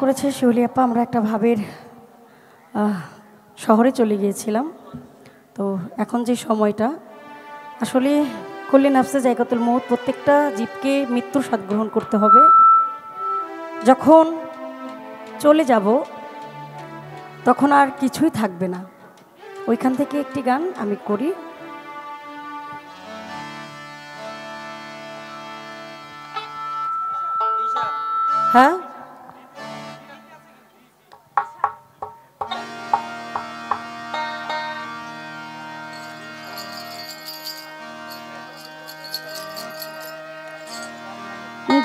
করেছে শিউলি আপা। আমরা একটা ভাবের শহরে চলে গিয়েছিলাম। তো এখন যে সময়টা আসলে কুল্লি নাফসে জায়গাতুল মউত, প্রত্যেকটা জীবকে মৃত্যুর স্বাদ গ্রহণ করতে হবে। যখন চলে যাব তখন আর কিছুই থাকবে না। ওইখান থেকে একটি গান আমি করি। হ্যাঁ,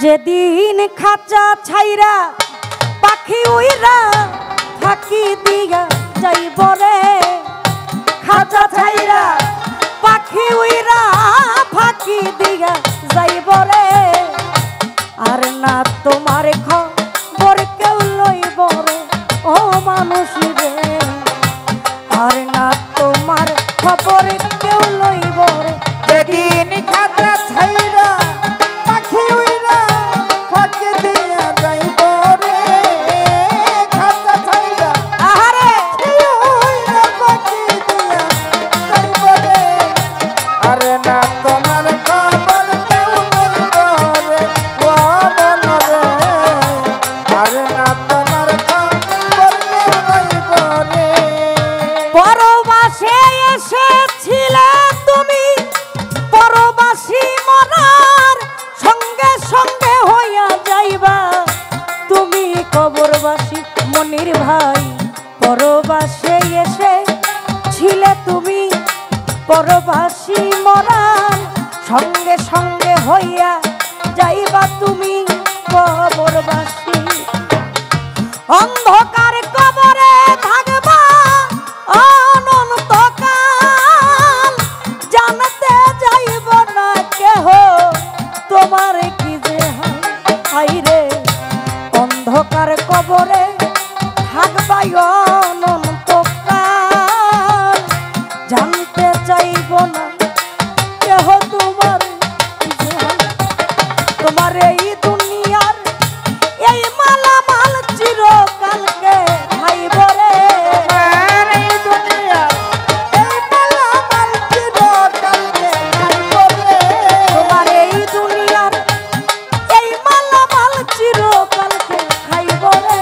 যেদিন খাঁচা ছাইরা পাখি উইরা ফাঁকি দিয়া যাইব রে, খাঁচা ছাইরা পাখি উইরা ফাঁকি দিয়া যাইব রে, আর না তোমার খবর কেউ লইব রে ও মানুষ রে, আর না তোমার খবর কেউ লইব রে। যেদিন খাঁচা ছাইরা পাখি উইরা ফাঁকি দিয়া যাইব রে, খাঁচা ছাইরা আহারে উইরা ফাঁকি দিয়া যাইব রে, আর না তোমার খবর কেউ লইব রে ও মন রে, আর না তোমার খবর কেউ লইব রে। পরবাসে এসেছিলে তুমি, পরবাসী মরার সঙ্গে সঙ্গে হইয়া যাইবা তুমি কবরবাসী মনির ভাই। পরবাসে এসে ছিলে তুমি, পরবাসী মরার সঙ্গে সঙ্গে হইয়া যাইবা তুমি কবরবাসী। অন্ধকার কবরে থাকবা অনন্তকাল, জানতে যাইব না কেহ তোমার কি যে হয় রে। অন্ধকার কবরে থাকবা অনন্তকাল, জানতে চাইব না কেহ তোমার কি যে হয়। তোমার এই দুনিয়ার এই মালামাল চিরকালকে খাইব রে, এই দুনিয়া এই মালামাল চিরকালকে খাইব রে, তোমার এই দুনিয়ার এই মালামাল চিরকালকে খাইব রে,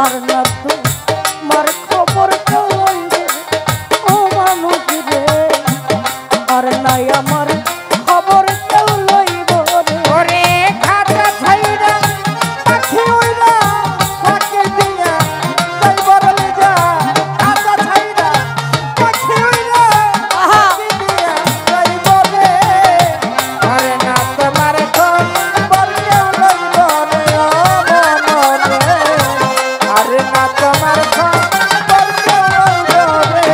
আর না তোমার খবর কেউ লইবে ও মানুষ রে, আর নাই আমার খবর কেউ লইব রে। ওরে খাঁচা ছাইরা পাখি উইরা ফাঁকি দিয়া যাইব রে যা, খাঁচা ছাইরা পাখি উইরা ফাঁকি দিয়া যাইব রে, আর না তোমার খবর কেউ লইব রে ও মন রে, আর না তোমার খবর কেউ লইব রে।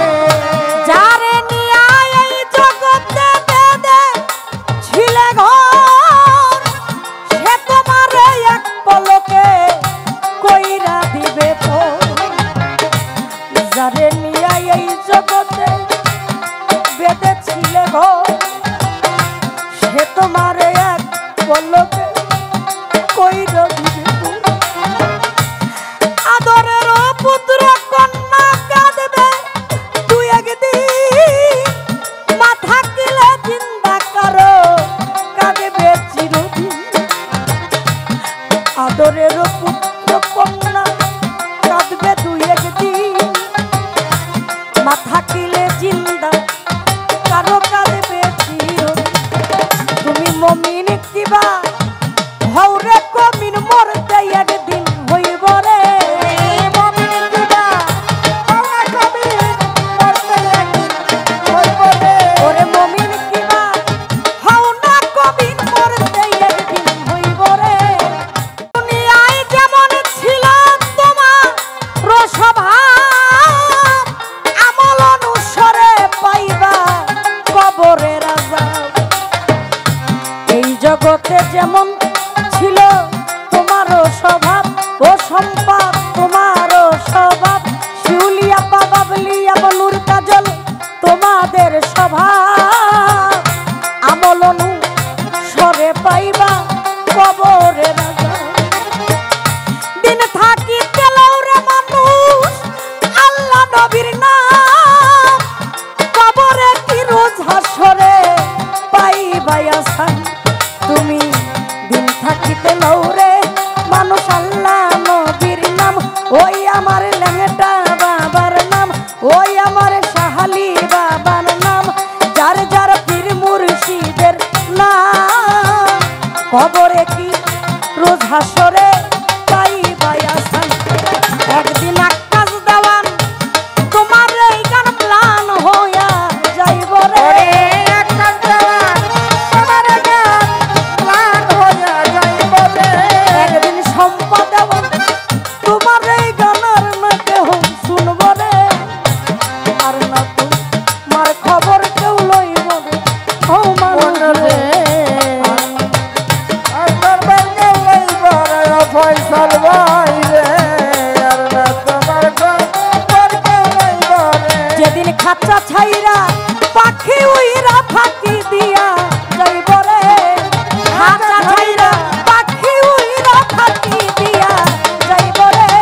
যারে নিয়া এই জগতে বেদে ছিলে ঘর, সে তোমারে এক পলকে কইরা দিবে তো। যারে নিয়া এই জগতে বেদে ছিলে ঘর, সে তোমারে এক পলকে কইরা দিবে তো। আদরের পুত্র ওই আমার ল্যাংটা বাবার নাম, ওই আমার শাহালি বাবার নাম, যার যার পীর মুর্শিদের নাম। কবরে কি রোজ হাসরে তাই বায়াসান, একদিন আকাশ দেওয়ান তোমার এই গান প্লান হইয়া যাইব রে। একদিন সম্পদ দেওয়ান তোমার এই গানের না কেউ শুনব রে। আর না তোমার খবর কেউ লইব রে ও মানুষ রে। ফয়সাল ভাই রে, আর না তোমার খবর কেউ লইব রে। যেদিন খাঁচা ছাইরা পাখি উইরা ফাঁকি দিয়া যাইব রে, খাঁচা ছাইরা পাখি উইরা ফাঁকি দিয়া যাইব রে।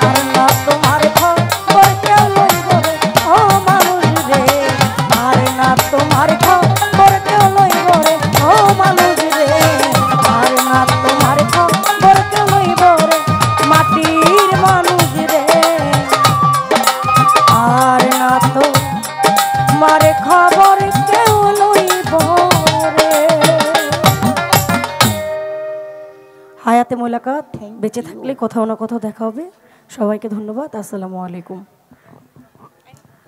আর না তোমার খবর কেউ লইব রে ও মানুষ রে। আর না তোমার খবর কেউ লইব রে ও মানুষ রে। আর না তোমার খবর কেউ লইব রে মাটির মানুষ রে। আর না তো মারে খবর কেউ লইব রে। হায়াতে মোলাকাত, বেঁচে থাকলে কোথাও না কোথাও দেখা হবে। সবাইকে ধন্যবাদ। আসসালামু আলাইকুম।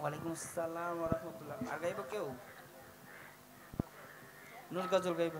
ওয়ালাইকুম আসসালাম ওয়া রাহমাতুল্লাহ। আর গাইব কেউ? নূর গজল গাইব।